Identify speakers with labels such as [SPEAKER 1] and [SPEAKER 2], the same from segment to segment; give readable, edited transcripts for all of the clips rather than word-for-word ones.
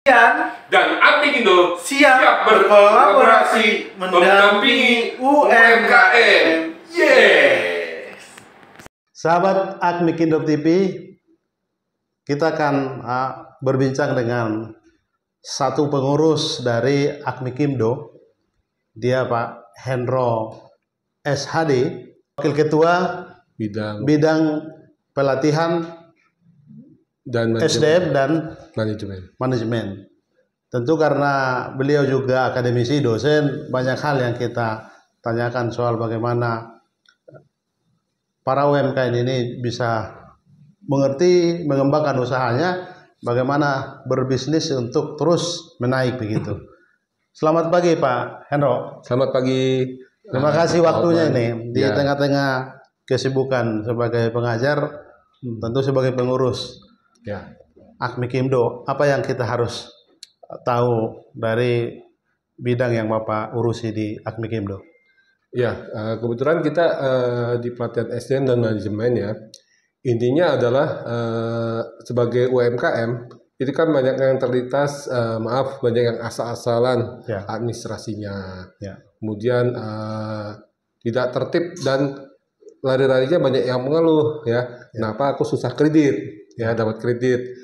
[SPEAKER 1] dan Apikindo
[SPEAKER 2] siap berkolaborasi mendampingi UMKM. Yes.
[SPEAKER 3] Sahabat Akmikindo TV, kita akan berbincang dengan satu pengurus dari Akmikindo. Dia Pak Hendro SHD, Wakil Ketua Bidang Pelatihan
[SPEAKER 4] dan
[SPEAKER 3] SDM dan
[SPEAKER 4] manajemen.
[SPEAKER 3] Tentu karena beliau juga akademisi, dosen, banyak hal yang kita tanyakan soal bagaimana para UMKM ini bisa mengerti, mengembangkan usahanya, bagaimana berbisnis untuk terus menaik begitu. Selamat pagi Pak Hendro.
[SPEAKER 4] Selamat pagi.
[SPEAKER 3] Terima kasih waktunya ini di tengah-tengah kesibukan sebagai pengajar, tentu sebagai pengurus Akmikindo. Apa yang kita harus tahu dari bidang yang Bapak urusi di Akmikindo?
[SPEAKER 4] Ya, kebetulan kita di pelatihan SDM dan manajemen ya. Intinya adalah sebagai UMKM itu kan banyak yang terlintas, banyak yang asal-asalan administrasinya. Kemudian tidak tertib dan lari-larinya banyak yang mengeluh ya. Kenapa aku susah kredit? Ya, dapat kredit,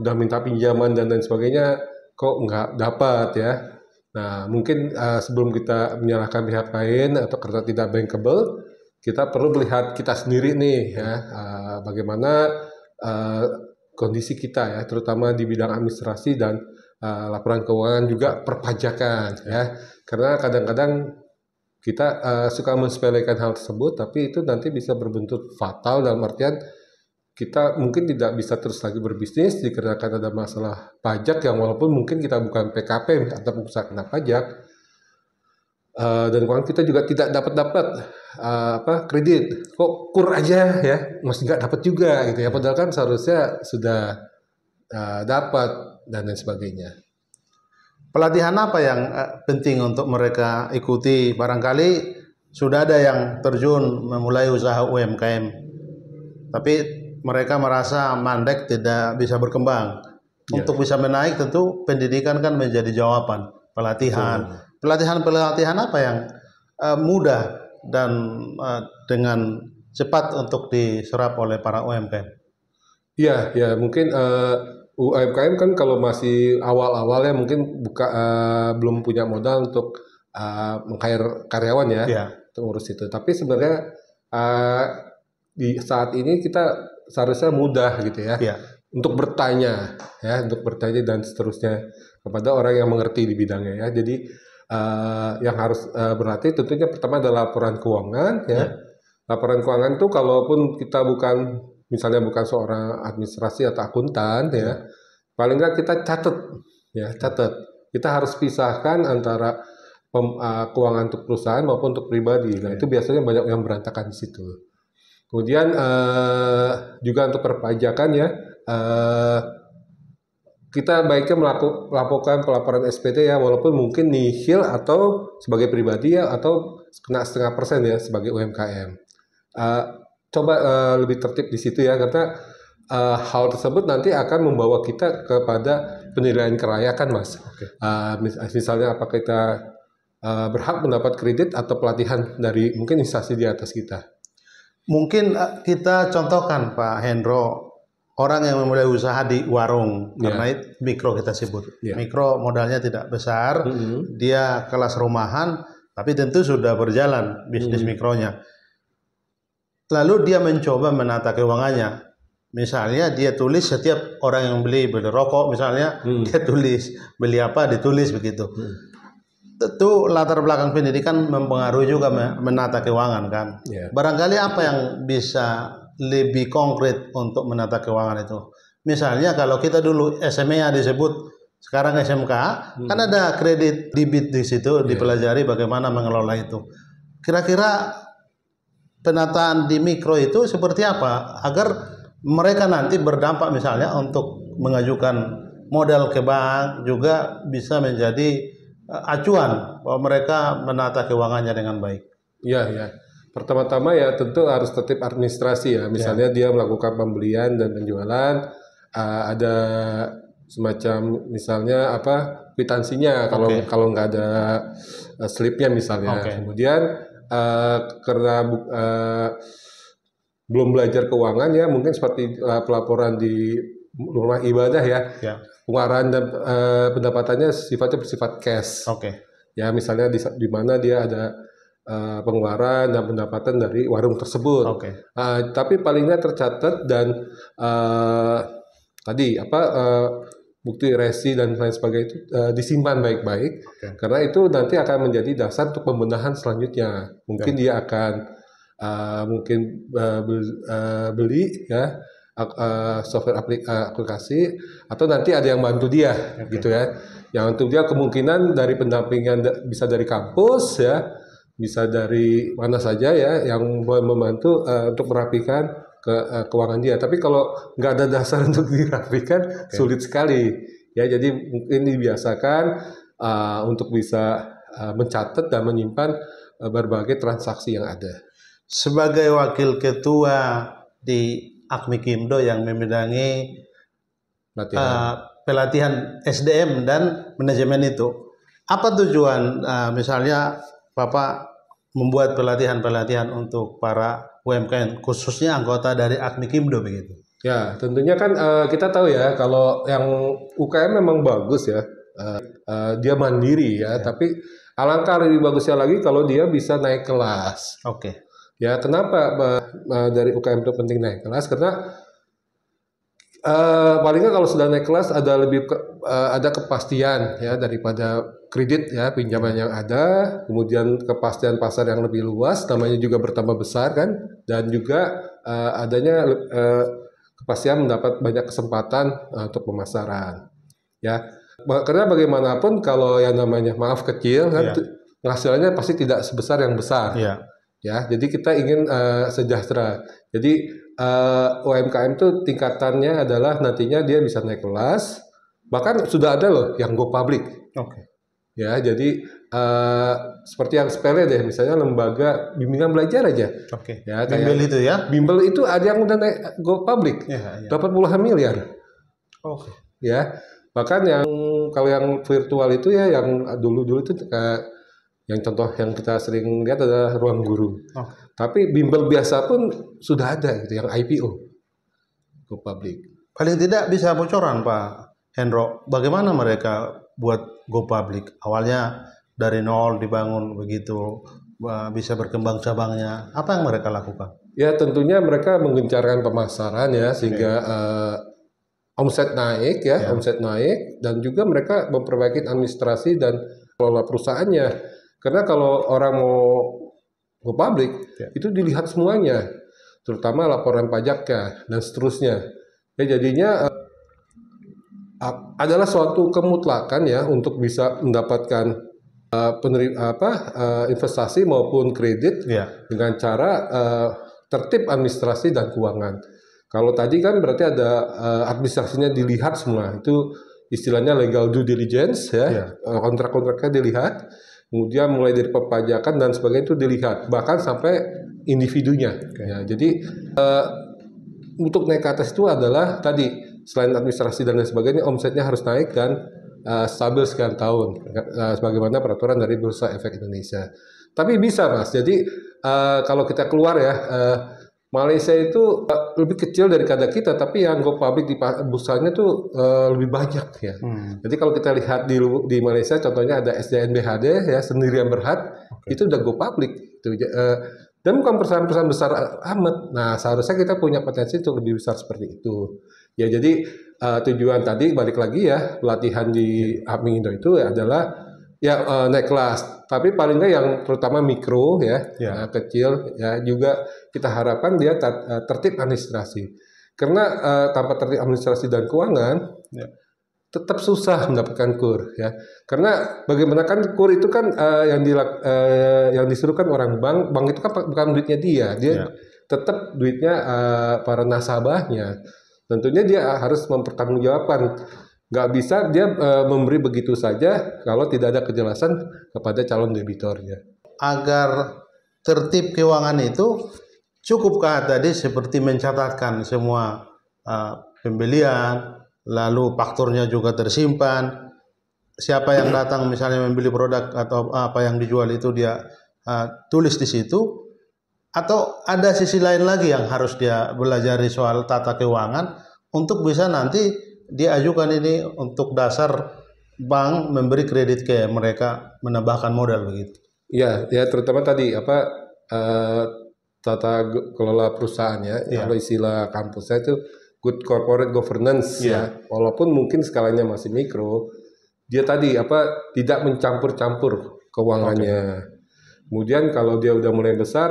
[SPEAKER 4] udah minta pinjaman dan lain sebagainya, kok nggak dapat ya. Nah, mungkin sebelum kita menyalahkan pihak lain atau karena tidak bankable, kita perlu melihat kita sendiri nih ya, bagaimana kondisi kita ya, terutama di bidang administrasi dan laporan keuangan juga perpajakan ya. Karena kadang-kadang kita suka mensepelekan hal tersebut, tapi itu nanti bisa berbentuk fatal dalam artian kita mungkin tidak bisa terus lagi berbisnis dikarenakan ada masalah pajak yang walaupun mungkin kita bukan PKP atau pengusaha kena pajak, dan keuangan kita juga tidak dapat kredit, kok kur aja ya, masih nggak dapat juga gitu ya, padahal kan seharusnya sudah dapat dan lain sebagainya.
[SPEAKER 3] Pelatihan apa yang penting untuk mereka ikuti? Barangkali sudah ada yang terjun memulai usaha UMKM, tapi mereka merasa mandek, tidak bisa berkembang. Untuk bisa menaik tentu pendidikan kan menjadi jawaban. Pelatihan apa yang mudah dan dengan cepat untuk diserap oleh para UMKM?
[SPEAKER 4] Iya, ya mungkin UMKM kan kalau masih awal-awalnya mungkin belum punya modal untuk meng-hire karyawan ya, untuk ngurus itu. Tapi sebenarnya di saat ini kita seharusnya mudah gitu ya, untuk bertanya dan seterusnya kepada orang yang mengerti di bidangnya ya. Jadi yang harus berlatih tentunya pertama adalah laporan keuangan ya. Laporan keuangan itu kalaupun kita bukan seorang administrasi atau akuntan ya, paling nggak kita catat. Kita harus pisahkan antara keuangan untuk perusahaan maupun untuk pribadi. Nah itu biasanya banyak yang berantakan di situ. Kemudian juga untuk perpajakan ya, kita baiknya melakukan pelaporan SPT ya, walaupun mungkin nihil atau sebagai pribadi ya, atau kena 0,5% ya sebagai UMKM. Coba lebih tertib di situ ya, karena hal tersebut nanti akan membawa kita kepada penilaian kelayakan, Mas. Misalnya apakah kita berhak mendapat kredit atau pelatihan dari mungkin instansi di atas kita.
[SPEAKER 3] Mungkin kita contohkan Pak Hendro, orang yang memulai usaha di warung, karena itu mikro kita sebut. Mikro modalnya tidak besar, dia kelas rumahan, tapi tentu sudah berjalan bisnis mikronya. Lalu dia mencoba menata keuangannya. Misalnya dia tulis setiap orang yang beli rokok misalnya, dia tulis, beli apa ditulis begitu. Tentu latar belakang pendidikan mempengaruhi juga menata keuangan kan. Barangkali apa yang bisa lebih konkret untuk menata keuangan itu? Misalnya kalau kita dulu SMA disebut, sekarang SMK, kan ada kredit debit di situ, dipelajari bagaimana mengelola itu. Kira-kira penataan di mikro itu seperti apa agar mereka nanti berdampak misalnya untuk mengajukan modal ke bank juga bisa menjadi acuan bahwa mereka menata keuangannya dengan baik.
[SPEAKER 4] Iya. Pertama-tama ya tentu harus tertib administrasi ya. Misalnya dia melakukan pembelian dan penjualan, ada semacam misalnya apa kwitansinya kalau nggak ada slipnya misalnya. Kemudian karena belum belajar keuangan ya mungkin seperti pelaporan di rumah ibadah ya. Pengeluaran dan pendapatannya sifatnya bersifat cash. Ya misalnya di mana dia ada pengeluaran dan pendapatan dari warung tersebut. Tapi paling nggak tercatat dan tadi bukti resi dan lain sebagainya itu disimpan baik-baik karena itu nanti akan menjadi dasar untuk pembenahan selanjutnya. Mungkin dia akan beli ya software aplikasi atau nanti ada yang bantu dia gitu ya. Yang bantu dia kemungkinan dari pendampingan bisa dari kampus ya, bisa dari mana saja ya yang membantu untuk merapikan keuangan dia. Tapi kalau nggak ada dasar untuk dirapikan sulit sekali ya. Jadi mungkin dibiasakan untuk bisa mencatat dan menyimpan berbagai transaksi yang ada.
[SPEAKER 3] Sebagai wakil ketua di Akmikimdo yang membidangi pelatihan SDM dan manajemen itu, apa tujuan misalnya Bapak membuat pelatihan-pelatihan untuk para UMKM khususnya anggota dari Akmikimdo begitu?
[SPEAKER 4] Ya tentunya kan kita tahu ya kalau yang UKM memang bagus ya, dia mandiri ya. Tapi alangkah lebih bagusnya lagi kalau dia bisa naik kelas. Ya kenapa dari UKM itu penting naik kelas? Karena paling nggak kalau sudah naik kelas ada ada kepastian ya daripada kredit ya pinjaman yang ada, kemudian kepastian pasar yang lebih luas, namanya juga bertambah besar kan, dan juga adanya kepastian mendapat banyak kesempatan untuk pemasaran ya. Karena bagaimanapun kalau yang namanya maaf kecil kan penghasilannya pasti tidak sebesar yang besar. Ya, jadi kita ingin sejahtera. Jadi UMKM itu tingkatannya adalah nantinya dia bisa naik kelas. Bahkan sudah ada loh yang go public. Ya, jadi seperti yang sepele deh, misalnya lembaga bimbingan belajar aja. Ya,
[SPEAKER 3] Bimbel itu ya?
[SPEAKER 4] Bimbel itu ada yang udah naik go public, dapat puluhan miliar. Ya, bahkan yang kalau yang virtual itu ya, yang dulu itu yang contoh yang kita sering lihat adalah Ruang Guru. Tapi bimbel biasa pun sudah ada gitu, yang IPO, go public.
[SPEAKER 3] Paling tidak bisa bocoran Pak Hendro, bagaimana mereka buat go public? Awalnya dari nol dibangun begitu, bisa berkembang cabangnya. Apa yang mereka lakukan?
[SPEAKER 4] Ya tentunya mereka menggencarkan pemasaran ya, sehingga omset naik ya, omset naik, dan juga mereka memperbaiki administrasi dan kelola perusahaannya. Karena kalau orang mau go public, itu dilihat semuanya, terutama laporan pajaknya dan seterusnya. Ya jadinya adalah suatu kemutlakan ya untuk bisa mendapatkan investasi maupun kredit dengan cara tertib administrasi dan keuangan. Kalau tadi kan berarti ada administrasinya dilihat semua, itu istilahnya legal due diligence ya, kontrak-kontraknya dilihat. Kemudian mulai dari perpajakan dan sebagainya itu dilihat, bahkan sampai individunya. Ya, jadi untuk naik ke atas itu adalah tadi selain administrasi dan lain sebagainya, omsetnya harus naik dan stabil sekian tahun, sebagaimana peraturan dari Bursa Efek Indonesia. Tapi bisa Mas, jadi kalau kita keluar ya, Malaysia itu lebih kecil daripada kita, tapi yang go public di bursanya tuh lebih banyak ya. Jadi kalau kita lihat di Malaysia, contohnya ada SDNBHD ya, Sendirian Berhad, itu udah go public. Dan bukan perusahaan-perusahaan besar amat. Nah seharusnya kita punya potensi untuk lebih besar seperti itu. Ya jadi tujuan tadi balik lagi ya, pelatihan di Akmikimdo itu adalah ya naik kelas, tapi paling nggak yang terutama mikro ya, kecil ya, juga kita harapkan dia tertib administrasi. Karena tanpa tertib administrasi dan keuangan tetap susah mendapatkan KUR ya. Karena bagaimana kan KUR itu kan yang disuruhkan orang bank itu kan bukan duitnya dia tetap duitnya para nasabahnya. Tentunya dia harus mempertanggungjawabkan. Nggak bisa dia memberi begitu saja kalau tidak ada kejelasan kepada calon debitornya.
[SPEAKER 3] Agar tertib keuangan itu cukupkah tadi seperti mencatatkan semua pembelian, lalu fakturnya juga tersimpan. Siapa yang datang misalnya membeli produk atau apa yang dijual itu dia tulis di situ. Atau ada sisi lain lagi yang harus dia belajari soal tata keuangan untuk bisa nanti dia ajukan ini untuk dasar bank memberi kredit ke mereka menambahkan modal begitu.
[SPEAKER 4] Ya, ya terutama tadi apa tata kelola perusahaan ya, kalau istilah kampusnya itu good corporate governance ya. Walaupun mungkin skalanya masih mikro, dia tadi apa tidak mencampur-campur keuangannya. Kemudian kalau dia udah mulai besar,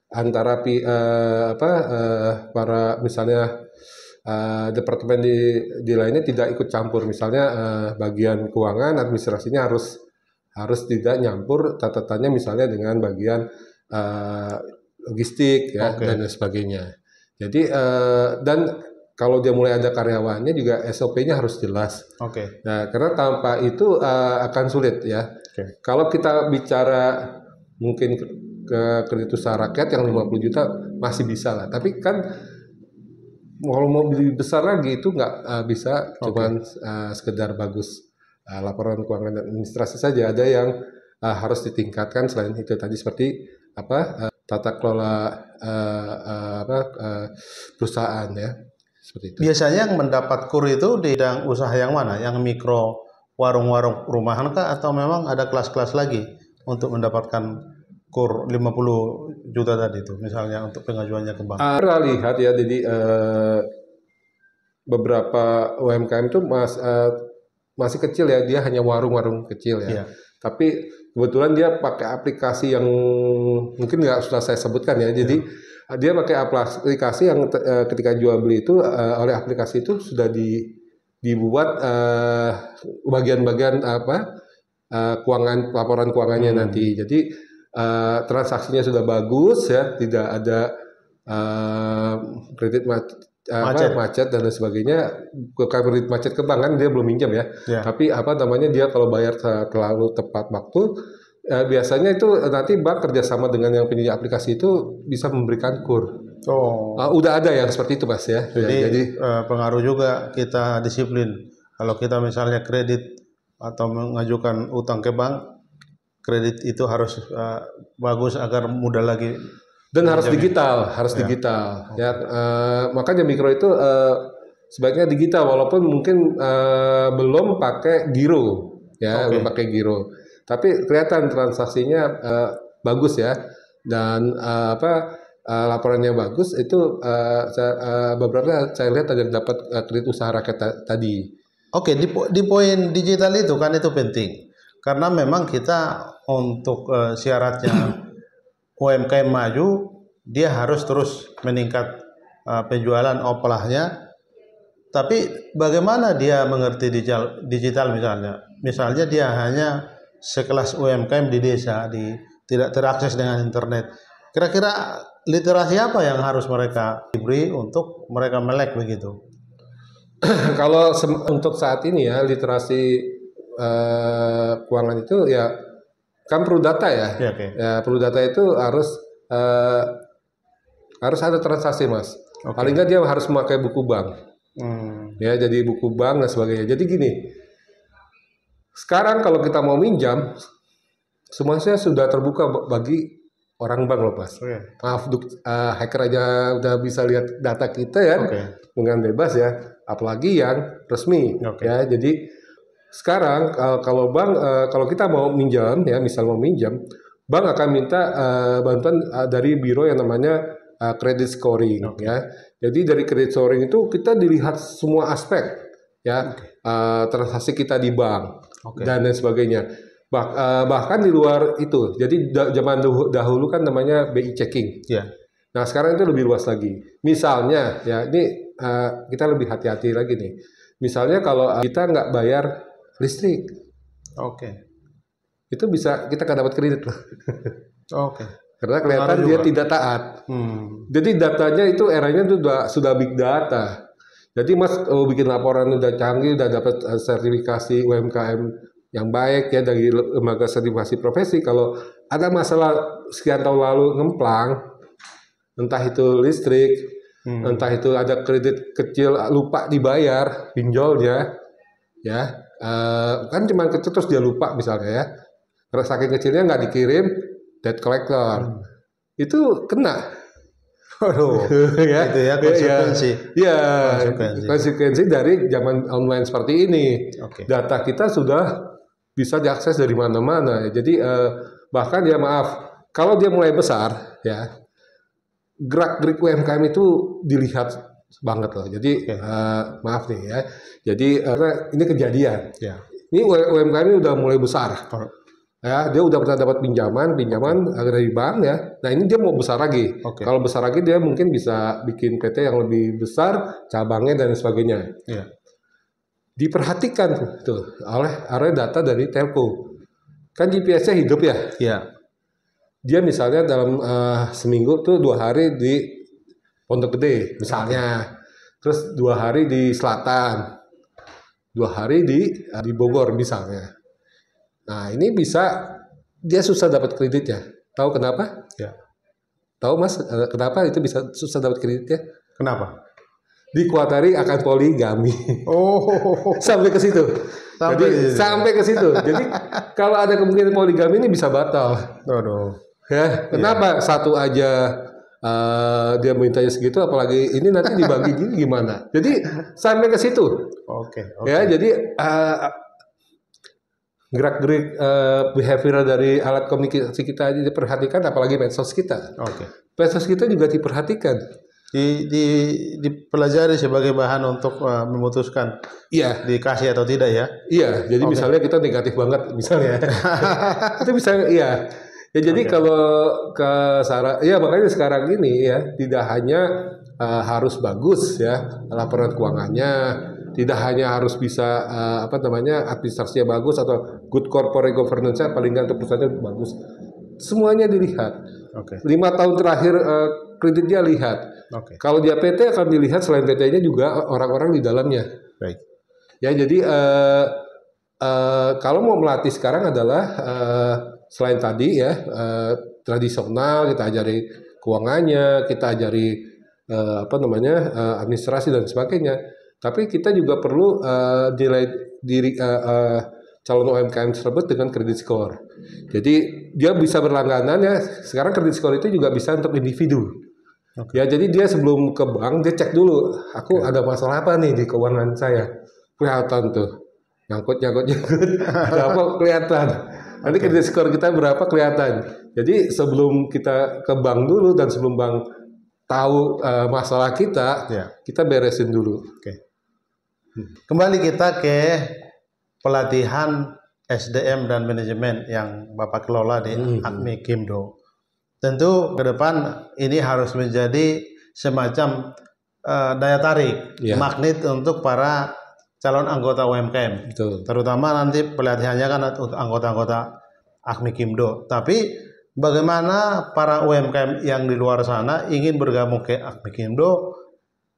[SPEAKER 4] antara para misalnya departemen di lainnya tidak ikut campur. Misalnya bagian keuangan administrasinya harus tidak nyampur catatannya misalnya dengan bagian logistik ya dan sebagainya. Jadi dan kalau dia mulai ada karyawannya juga SOP-nya harus jelas. Nah, karena tanpa itu akan sulit ya. Kalau kita bicara mungkin ke kredit usaha rakyat yang 50 juta masih bisa lah. Tapi kan kalau mau beli besar lagi itu nggak bisa cuman sekedar bagus laporan keuangan dan administrasi saja. Ada yang harus ditingkatkan selain itu tadi seperti tata kelola perusahaan ya. Seperti itu.
[SPEAKER 3] Biasanya yang mendapat KUR itu di bidang usaha yang mana? Yang mikro, warung-warung rumahan kah atau memang ada kelas-kelas lagi untuk mendapatkan KUR 50 juta tadi itu misalnya untuk pengajuannya ke bank?
[SPEAKER 4] Pernah lihat ya, jadi beberapa UMKM itu masih kecil ya, dia hanya warung-warung kecil ya. Tapi kebetulan dia pakai aplikasi yang mungkin nggak sudah saya sebutkan ya. Jadi dia pakai aplikasi yang ketika jual beli itu oleh aplikasi itu sudah dibuat bagian-bagian keuangan, laporan keuangannya nanti. Jadi transaksinya sudah bagus ya, tidak ada kredit macet dan lain sebagainya. Kredit macet ke bank kan dia belum minjam ya. Tapi dia kalau bayar terlalu tepat waktu, biasanya itu nanti bank kerjasama dengan yang penyedia aplikasi itu bisa memberikan KUR. Udah ada yang seperti itu Mas ya.
[SPEAKER 3] Jadi pengaruh juga kita disiplin. Kalau kita misalnya kredit atau mengajukan utang ke bank, kredit itu harus bagus agar mudah lagi.
[SPEAKER 4] Dan harus digital, ya. Makanya mikro itu sebaiknya digital, walaupun mungkin belum pakai giro, ya, belum pakai giro. Tapi kelihatan transaksinya bagus ya, dan laporannya bagus. Itu beberapa saya lihat ada dapat kredit usaha rakyat tadi.
[SPEAKER 3] Di poin digital itu kan itu penting, karena memang kita untuk syaratnya UMKM maju, dia harus terus meningkat penjualan oplahnya. Tapi bagaimana dia mengerti digital misalnya? Misalnya dia hanya sekelas UMKM di desa, tidak terakses dengan internet. Kira-kira literasi apa yang harus mereka diberi untuk mereka melek begitu?
[SPEAKER 4] Kalau untuk saat ini ya, literasi keuangan itu ya kan perlu data ya. Ya perlu data itu harus ada transaksi Mas. Paling nggak dia harus memakai buku bank. Ya, jadi buku bank dan sebagainya. Jadi gini, sekarang kalau kita mau minjam, semuanya sudah terbuka bagi orang bank loh Mas. Maaf, hacker aja udah bisa lihat data kita ya dengan bebas ya, apalagi yang resmi. Ya, jadi sekarang kalau bank, kalau kita mau minjam ya, misal mau minjam, bank akan minta bantuan dari biro yang namanya credit scoring ya. Jadi dari credit scoring itu kita dilihat semua aspek ya, transaksi kita di bank dan lain sebagainya. Bahkan di luar itu. Jadi zaman dahulu kan namanya BI checking. Nah sekarang itu lebih luas lagi. Misalnya ya ini kita lebih hati-hati lagi nih. Misalnya kalau kita nggak bayar listrik, itu bisa kita nggak dapat kredit loh. Karena kelihatan dia tidak taat. Jadi datanya itu eranya itu sudah big data. Jadi Mas bikin laporan udah canggih, udah dapat sertifikasi UMKM yang baik ya dari lembaga sertifikasi profesi. Kalau ada masalah sekian tahun lalu ngemplang, entah itu listrik Entah itu ada kredit kecil lupa dibayar pinjolnya, ya kan cuma kecil terus dia lupa misalnya ya, kalau saking kecilnya nggak dikirim debt collector, itu kena.
[SPEAKER 3] Waduh,
[SPEAKER 4] Ya,
[SPEAKER 3] itu ya konsekuensi.
[SPEAKER 4] ya, konsekuensi dari zaman online seperti ini.
[SPEAKER 3] Oke.
[SPEAKER 4] Data kita sudah bisa diakses dari mana-mana. Jadi bahkan ya maaf, kalau dia mulai besar, ya gerak-gerik UMKM itu dilihat banget loh. Jadi maaf nih ya. Jadi ini kejadian.
[SPEAKER 3] Ya.
[SPEAKER 4] Ini UMKM ini udah mulai besar. Ya, dia udah pernah dapat pinjaman dari bank ya. Nah ini dia mau besar lagi.
[SPEAKER 3] Oke.
[SPEAKER 4] Kalau besar lagi dia mungkin bisa bikin PT yang lebih besar, cabangnya dan sebagainya.
[SPEAKER 3] Ya.
[SPEAKER 4] Diperhatikan tuh oleh data dari telco. Kan GPS-nya hidup ya.
[SPEAKER 3] Ya.
[SPEAKER 4] Dia misalnya dalam seminggu tuh 2 hari di Pondok Gede misalnya, terus 2 hari di Selatan, 2 hari di Bogor misalnya. Nah ini bisa dia susah dapat kreditnya. Tahu kenapa?
[SPEAKER 3] Ya.
[SPEAKER 4] Tahu Mas kenapa itu bisa susah dapat kreditnya?
[SPEAKER 3] Kenapa?
[SPEAKER 4] Dikuatari akan poligami.
[SPEAKER 3] Oh,
[SPEAKER 4] Sampai ke situ. Sampai ke situ. Jadi kalau ada kemungkinan poligami ini bisa batal.
[SPEAKER 3] Waduh.
[SPEAKER 4] Ya, kenapa satu aja dia mintanya segitu, apalagi ini nanti dibagi gini gimana? Jadi sampai ke situ.
[SPEAKER 3] Oke.
[SPEAKER 4] Ya, jadi gerak-gerik behavioral dari alat komunikasi kita aja diperhatikan, apalagi medsos kita.
[SPEAKER 3] Oke.
[SPEAKER 4] Medsos kita juga diperhatikan.
[SPEAKER 3] Dipelajari sebagai bahan untuk memutuskan
[SPEAKER 4] Iya.
[SPEAKER 3] dikasih atau tidak ya.
[SPEAKER 4] Iya, jadi misalnya kita negatif banget misalnya. Itu bisa iya. Ya jadi kalau ke ya makanya sekarang ini ya tidak hanya harus bagus ya laporan keuangannya, tidak hanya harus bisa administrasinya bagus atau good corporate governance-nya paling nggak untuk perusahaannya bagus. Semuanya dilihat.
[SPEAKER 3] Oke.
[SPEAKER 4] 5 tahun terakhir kreditnya lihat.
[SPEAKER 3] Oke.
[SPEAKER 4] Kalau dia PT akan dilihat selain PT-nya juga orang-orang di dalamnya.
[SPEAKER 3] Baik.
[SPEAKER 4] Ya jadi kalau mau melatih sekarang adalah selain tadi ya tradisional kita ajari keuangannya, kita ajari administrasi dan sebagainya. Tapi kita juga perlu nilai diri calon UMKM tersebut dengan kredit score. Jadi dia bisa berlangganan ya. Sekarang kredit score itu juga bisa untuk individu. Okay. Ya jadi dia sebelum ke bank dia cek dulu, aku ada masalah apa nih di keuangan saya. Kelihatan tuh. Nyangkut, ada apa kelihatan. Nanti kredit skor kita berapa kelihatan. Jadi sebelum kita ke bank dulu dan sebelum bank tahu masalah kita, kita beresin dulu.
[SPEAKER 3] Oke. Kembali kita ke pelatihan SDM dan manajemen yang Bapak kelola di Akmi Kimdo. Tentu ke depan ini harus menjadi semacam daya tarik, magnet untuk para calon anggota UMKM.
[SPEAKER 4] Betul.
[SPEAKER 3] Terutama nanti pelatihannya kan untuk anggota-anggota Akmi Kimdo. Tapi bagaimana para UMKM yang di luar sana ingin bergabung ke Akmi Kimdo,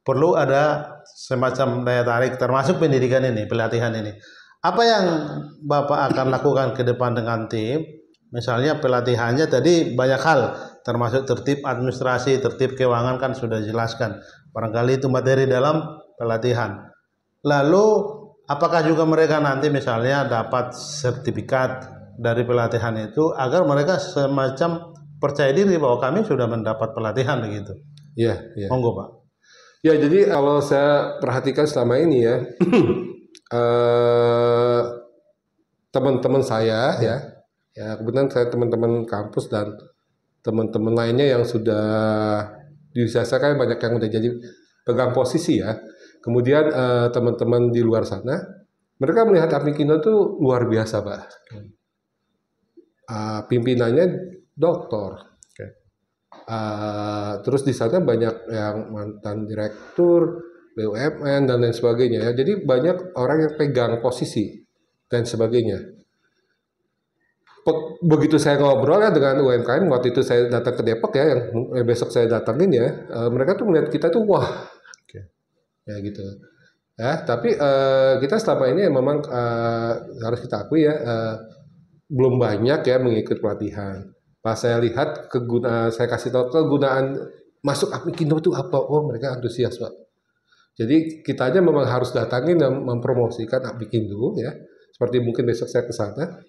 [SPEAKER 3] perlu ada semacam daya tarik termasuk pendidikan ini, pelatihan ini. Apa yang Bapak akan lakukan ke depan dengan tim? Misalnya pelatihannya tadi banyak hal, termasuk tertib administrasi, tertib keuangan kan sudah dijelaskan. Barangkali itu materi dalam pelatihan. Lalu apakah juga mereka nanti misalnya dapat sertifikat dari pelatihan itu agar mereka semacam percaya diri bahwa kami sudah mendapat pelatihan begitu.
[SPEAKER 4] Iya, iya.
[SPEAKER 3] Monggo Pak.
[SPEAKER 4] Ya jadi kalau saya perhatikan selama ini ya teman-teman saya ya kebetulan saya teman-teman kampus dan teman-teman lainnya yang sudah diusahakan banyak yang udah jadi pegang posisi ya. Kemudian teman-teman di luar sana, mereka melihat Akmi Kimdo itu luar biasa Pak. Pimpinannya doktor. Terus di sana banyak yang mantan direktur BUMN dan lain sebagainya ya. Jadi banyak orang yang pegang posisi dan sebagainya. Begitu saya ngobrol ya dengan UMKM, waktu itu saya datang ke Depok ya, yang besok saya datangin ya, mereka tuh melihat kita tuh wah, ya gitu. Ya, tapi kita selama ini memang harus kita akui ya, belum banyak ya mengikuti pelatihan. Pas saya lihat saya kasih tahu kegunaan masuk Apmikindo itu apa? Oh, mereka antusias, Pak. Jadi kita aja memang harus datangin dan mempromosikan Apmikindo ya. Seperti mungkin besok saya ke sana.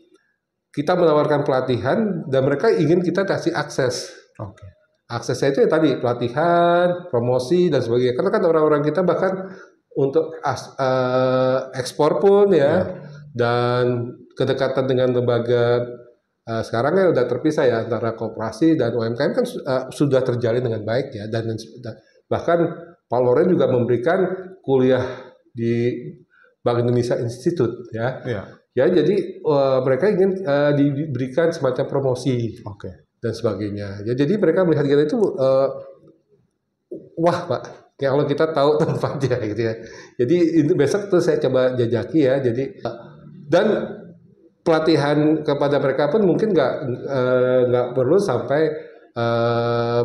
[SPEAKER 4] Kita menawarkan pelatihan dan mereka ingin kita kasih akses.
[SPEAKER 3] Oke.
[SPEAKER 4] Aksesnya itu ya tadi pelatihan, promosi dan sebagainya. Karena kan orang-orang kita bahkan untuk ekspor pun ya, dan kedekatan dengan lembaga sekarang kan udah terpisah ya antara koperasi dan UMKM kan sudah terjalin dengan baik ya, dan bahkan Pak Loren juga memberikan kuliah di Bank Indonesia Institute ya. Ya jadi mereka ingin diberikan semacam promosi dan sebagainya. Ya, jadi mereka melihat kita itu wah Pak, kalau kita tahu tempatnya gitu ya. Jadi itu besok tuh saya coba jajaki ya. Jadi dan pelatihan kepada mereka pun mungkin nggak perlu sampai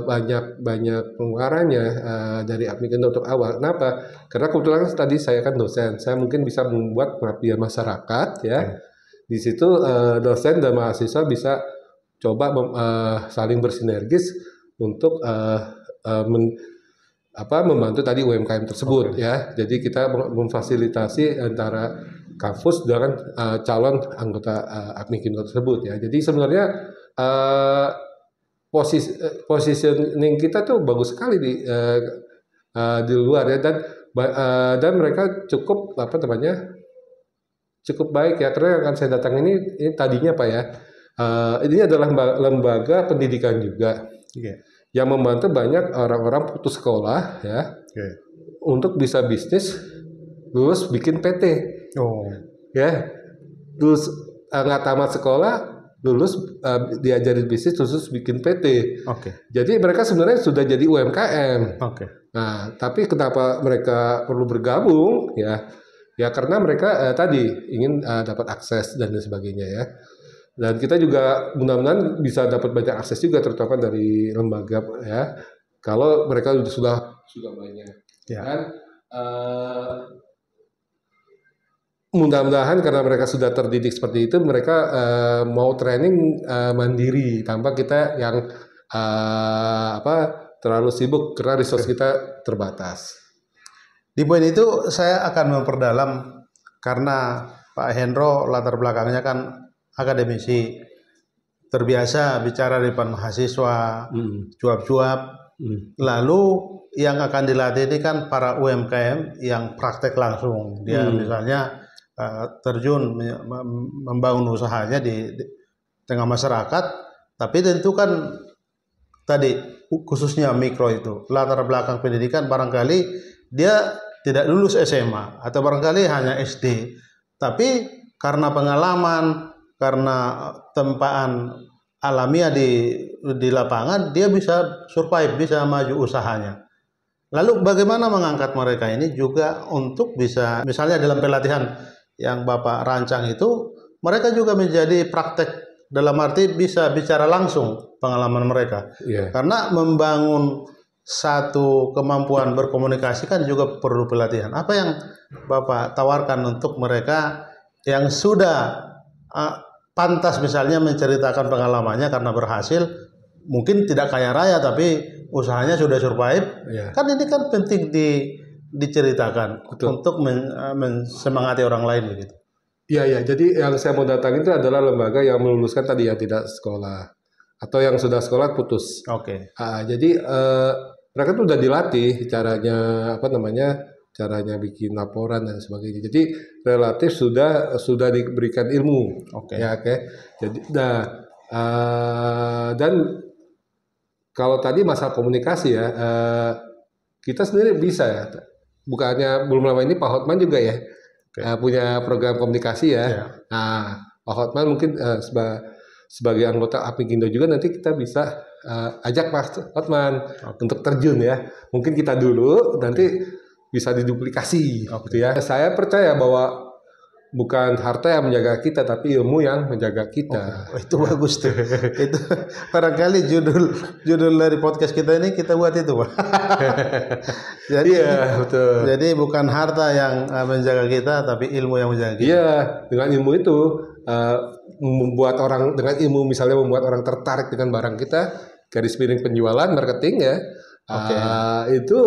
[SPEAKER 4] banyak pengeluarannya dari Apmikindo untuk awal. Kenapa? Karena kebetulan tadi saya kan dosen, saya mungkin bisa membuat pengabdian masyarakat ya. Di situ dosen dan mahasiswa bisa coba saling bersinergis untuk membantu tadi UMKM tersebut ya. Jadi kita memfasilitasi antara kampus dengan calon anggota Apmikindo tersebut ya. Jadi sebenarnya positioning kita tuh bagus sekali di luar ya, dan mereka cukup cukup baik ya, karena yang akan saya datang ini tadinya Pak ya, ini adalah lembaga pendidikan juga yang membantu banyak orang-orang putus sekolah ya untuk bisa bisnis, lulus bikin PT ya, lulus nggak tamat sekolah, lulus diajarin bisnis terus bikin PT. Jadi mereka sebenarnya sudah jadi UMKM. Nah, tapi kenapa mereka perlu bergabung ya? Ya karena mereka tadi ingin dapat akses dan sebagainya ya. Dan kita juga mudah-mudahan bisa dapat banyak akses juga, terutama dari lembaga ya. Kalau mereka sudah banyak. Dan mudah-mudahan karena mereka sudah terdidik seperti itu, mereka mau training mandiri tanpa kita yang terlalu sibuk karena resource kita terbatas.
[SPEAKER 3] Di poin itu saya akan memperdalam karena Pak Hendro latar belakangnya kan akademisi, terbiasa bicara di depan mahasiswa, cuap-cuap. Lalu yang akan dilatih ini kan para UMKM yang praktek langsung. Dia misalnya terjun membangun usahanya di tengah masyarakat, tapi tentu kan tadi khususnya mikro itu latar belakang pendidikan barangkali dia tidak lulus SMA atau barangkali hanya SD, tapi karena pengalaman, karena tempaan alamiah di lapangan, dia bisa survive, bisa maju usahanya. Lalu bagaimana mengangkat mereka ini juga untuk bisa misalnya dalam pelatihan yang Bapak rancang itu, mereka juga menjadi praktek dalam arti bisa bicara langsung pengalaman mereka. Karena membangun satu kemampuan berkomunikasi kan juga perlu pelatihan. Apa yang Bapak tawarkan untuk mereka yang sudah pantas misalnya menceritakan pengalamannya karena berhasil, mungkin tidak kaya raya tapi usahanya sudah survive. Kan ini kan penting diceritakan untuk mensemangati orang lain begitu.
[SPEAKER 4] Iya, jadi yang saya mau datang itu adalah lembaga yang meluluskan tadi yang tidak sekolah atau yang sudah sekolah putus. Jadi mereka tuh udah dilatih caranya caranya bikin laporan dan sebagainya. Jadi relatif sudah diberikan ilmu. Jadi dan kalau tadi masalah komunikasi ya, kita sendiri bisa ya. Bukannya belum lama ini Pak Hotman juga ya punya program komunikasi ya. Nah, Pak Hotman mungkin sebagai anggota Apmikindo juga nanti kita bisa ajak Pak Hotman untuk terjun ya. Mungkin kita dulu nanti bisa diduplikasi gitu ya. Saya percaya bahwa bukan harta yang menjaga kita, tapi ilmu yang menjaga kita.
[SPEAKER 3] Itu bagus tuh. Itu barangkali judul dari podcast kita ini kita buat itu, Pak. Jadi
[SPEAKER 4] betul.
[SPEAKER 3] Jadi bukan harta yang menjaga kita, tapi ilmu yang menjaga kita.
[SPEAKER 4] Iya, dengan ilmu itu membuat orang, dengan ilmu misalnya membuat orang tertarik dengan barang kita, garis miring penjualan, marketing ya. Itu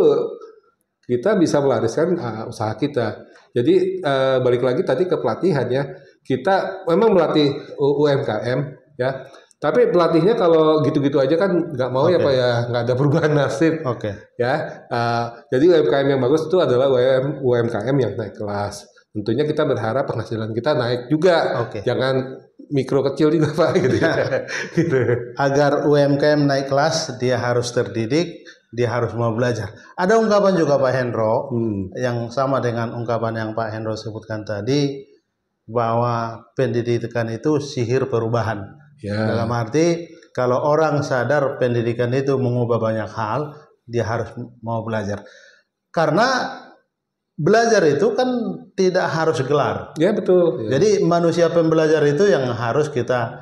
[SPEAKER 4] kita bisa melariskan usaha kita. Jadi balik lagi tadi ke pelatihan ya, kita memang melatih UMKM ya, tapi pelatihnya kalau gitu-gitu aja kan nggak mau ya Pak ya, nggak ada perubahan nasib. Ya, jadi UMKM yang bagus itu adalah UMKM yang naik kelas. Tentunya kita berharap penghasilan kita naik juga, jangan mikro kecil juga Pak gitu ya. Gitu.
[SPEAKER 3] Agar UMKM naik kelas, dia harus terdidik, dia harus mau belajar. Ada ungkapan juga Pak Hendro yang sama dengan ungkapan yang Pak Hendro sebutkan tadi, bahwa pendidikan itu sihir perubahan. Dalam arti kalau orang sadar pendidikan itu mengubah banyak hal, dia harus mau belajar. Karena belajar itu kan tidak harus gelar.
[SPEAKER 4] Ya betul.
[SPEAKER 3] Jadi manusia pembelajar itu yang harus kita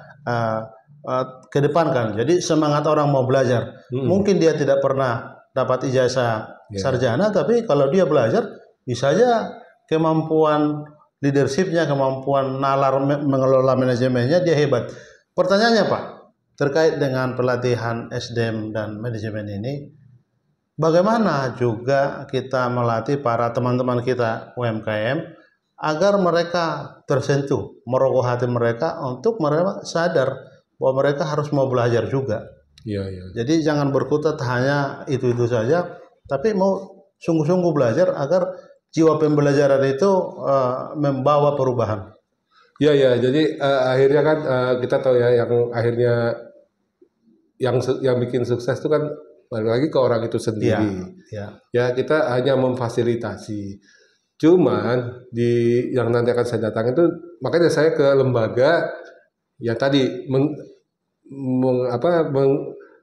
[SPEAKER 3] kedepankan. Jadi semangat orang mau belajar. Mungkin dia tidak pernah dapat ijazah sarjana, tapi kalau dia belajar, bisa aja kemampuan leadershipnya, kemampuan nalar mengelola manajemennya dia hebat. Pertanyaannya Pak, terkait dengan pelatihan SDM dan manajemen ini, bagaimana juga kita melatih para teman-teman kita UMKM agar mereka tersentuh, merogoh hati mereka untuk mereka sadar bahwa mereka harus mau belajar juga. Jadi jangan berkutat hanya itu-itu saja, tapi mau sungguh-sungguh belajar agar jiwa pembelajaran itu membawa perubahan.
[SPEAKER 4] Jadi akhirnya kan kita tahu ya, yang akhirnya yang bikin sukses itu kan balik lagi ke orang itu sendiri. Ya kita hanya memfasilitasi. Cuman yang nanti akan saya datang itu, makanya saya ke lembaga yang tadi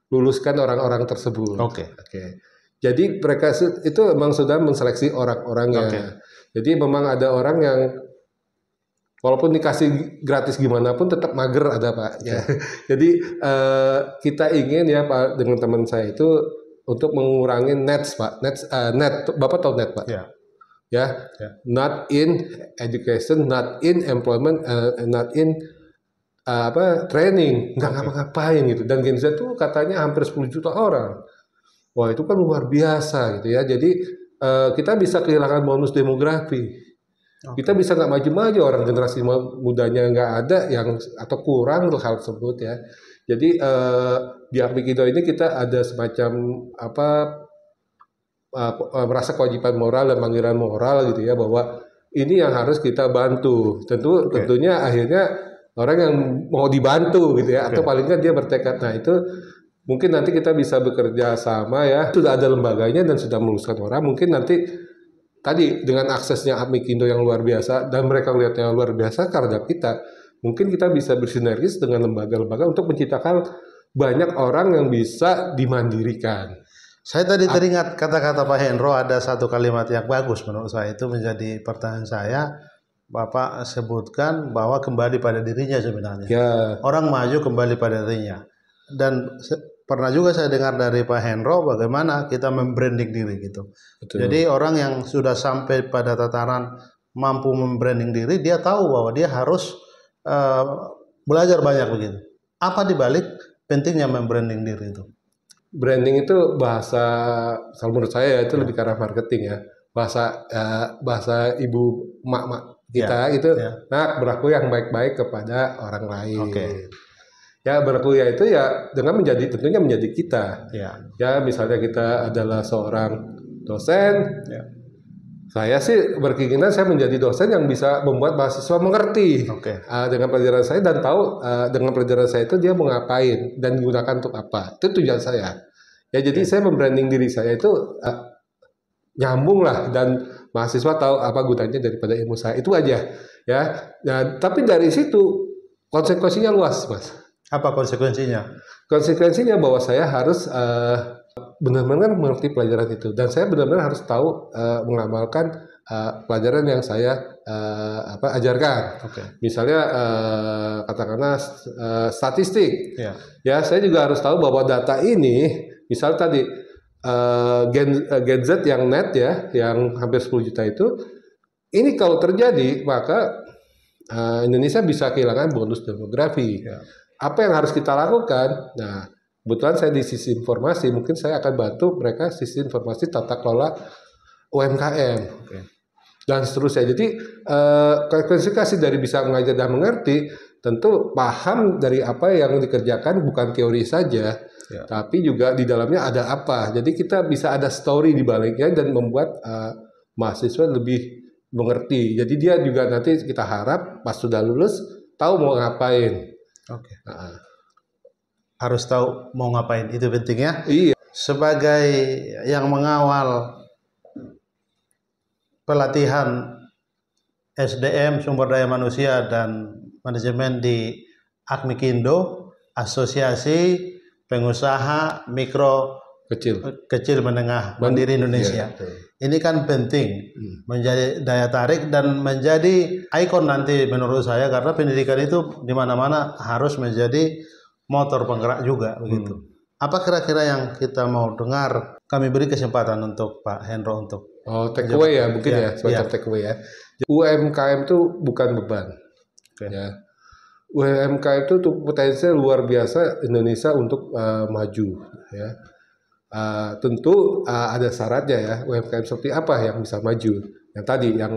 [SPEAKER 4] meluluskan orang-orang tersebut. Jadi mereka itu memang sudah menseleksi orang-orangnya. Jadi memang ada orang yang walaupun dikasih gratis gimana pun tetap mager ada Pak. Jadi kita ingin ya Pak dengan teman saya itu untuk mengurangi net Pak. Net Bapak tahu net Pak? Not in education, not in employment, not in training, nggak ngapa-ngapain gitu. Dan Gen Z itu katanya hampir 10 juta orang. Wah itu kan luar biasa gitu ya. Jadi kita bisa kehilangan bonus demografi. Kita bisa nggak maju-maju, orang generasi mudanya nggak ada atau kurang untuk hal tersebut ya. Jadi di Apmikindo ini kita ada semacam merasa kewajiban moral dan panggilan moral gitu ya, bahwa ini yang harus kita bantu. Tentunya akhirnya orang yang mau dibantu gitu ya, atau paling nggak dia bertekad. Nah itu mungkin nanti kita bisa bekerja sama ya. Sudah ada lembaganya dan sudah meluluskan orang. Mungkin nanti tadi dengan aksesnya Apmikindo yang luar biasa dan mereka lihatnya luar biasa karena kita, mungkin kita bisa bersinergis dengan lembaga-lembaga untuk menciptakan banyak orang yang bisa dimandirikan.
[SPEAKER 3] Saya tadi teringat kata-kata Pak Hendro, ada satu kalimat yang bagus menurut saya, itu menjadi pertanyaan saya. Bapak sebutkan bahwa kembali pada dirinya sebenarnya. Orang maju kembali pada dirinya. Dan pernah juga saya dengar dari Pak Hendro bagaimana kita membranding diri gitu. Jadi orang yang sudah sampai pada tataran mampu membranding diri, dia tahu bahwa dia harus belajar banyak begitu. Apa dibalik pentingnya membranding diri itu?
[SPEAKER 4] Branding itu bahasa, kalau menurut saya itu lebih ke arah marketing ya. Bahasa ibu mak kita itu, nah berlaku yang baik-baik kepada orang lain. Ya berlaku ya itu ya dengan tentunya menjadi kita. Ya misalnya kita adalah seorang dosen, saya sih berkeinginan saya menjadi dosen yang bisa membuat mahasiswa mengerti dengan pelajaran saya dan tahu dengan pelajaran saya itu dia mau ngapain dan digunakan untuk apa. Itu tujuan saya. Ya jadi saya membranding diri saya itu nyambung lah, dan mahasiswa tahu apa gunanya daripada ilmu saya. Itu aja ya. Nah, tapi dari situ konsekuensinya luas Mas.
[SPEAKER 3] Apa konsekuensinya?
[SPEAKER 4] Konsekuensinya bahwa saya harus benar-benar mengerti pelajaran itu, dan saya benar-benar harus tahu mengamalkan pelajaran yang saya ajarkan. Misalnya katakanlah statistik. Ya, saya juga harus tahu bahwa data ini, misal tadi Gen Z yang net ya, yang hampir 10 juta itu, ini kalau terjadi maka Indonesia bisa kehilangan bonus demografi. Apa yang harus kita lakukan? Nah, kebetulan saya di sisi informasi, mungkin saya akan bantu mereka sisi informasi tata kelola UMKM. Dan seterusnya. Jadi konsekuensi dari bisa mengajar dan mengerti, tentu paham dari apa yang dikerjakan bukan teori saja, tapi juga di dalamnya ada apa. Jadi kita bisa ada story di baliknya dan membuat mahasiswa lebih mengerti. Jadi dia juga nanti kita harap pas sudah lulus tahu mau ngapain.
[SPEAKER 3] Harus tahu mau ngapain, itu pentingnya.
[SPEAKER 4] Iya.
[SPEAKER 3] Sebagai yang mengawal pelatihan SDM sumber daya manusia dan manajemen di Akmikindo, Asosiasi Pengusaha Mikro Kecil Menengah Mandiri Indonesia. Ini kan penting menjadi daya tarik dan menjadi ikon nanti menurut saya, karena pendidikan itu di mana-mana harus menjadi motor penggerak juga begitu. Apa kira-kira yang kita mau dengar? Kami beri kesempatan untuk Pak Hendro untuk
[SPEAKER 4] take away ya, mungkin ya, semacam take away ya. UMKM itu bukan beban. Ya. UMKM itu potensinya luar biasa Indonesia untuk maju. Ya. Tentu ada syaratnya ya. UMKM seperti apa yang bisa maju? Yang tadi, yang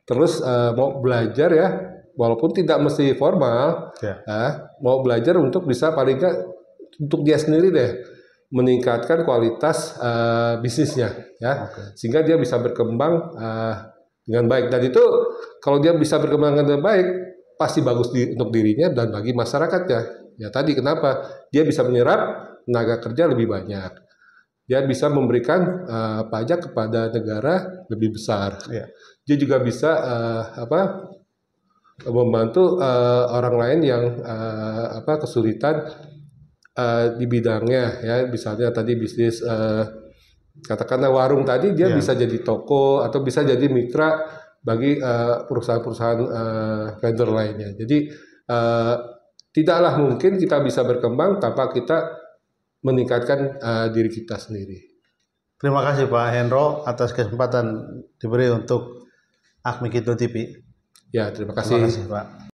[SPEAKER 4] terus mau belajar ya, walaupun tidak mesti formal, mau belajar untuk bisa paling nggak untuk dia sendiri deh, meningkatkan kualitas bisnisnya ya, sehingga dia bisa berkembang dengan baik. Dan itu kalau dia bisa berkembang dengan baik pasti bagus untuk dirinya dan bagi masyarakatnya. Ya tadi kenapa dia bisa menyerap tenaga kerja lebih banyak, dia bisa memberikan pajak kepada negara lebih besar. Dia juga bisa membantu orang lain yang kesulitan di bidangnya ya, misalnya tadi bisnis katakanlah warung tadi, dia bisa jadi toko atau bisa jadi mitra bagi perusahaan-perusahaan vendor lainnya. Jadi tidaklah mungkin kita bisa berkembang tanpa kita meningkatkan diri kita sendiri.
[SPEAKER 3] Terima kasih Pak Hendro atas kesempatan diberi untuk Akmikindo TV.
[SPEAKER 4] Ya, terima kasih.
[SPEAKER 3] Terima kasih Pak.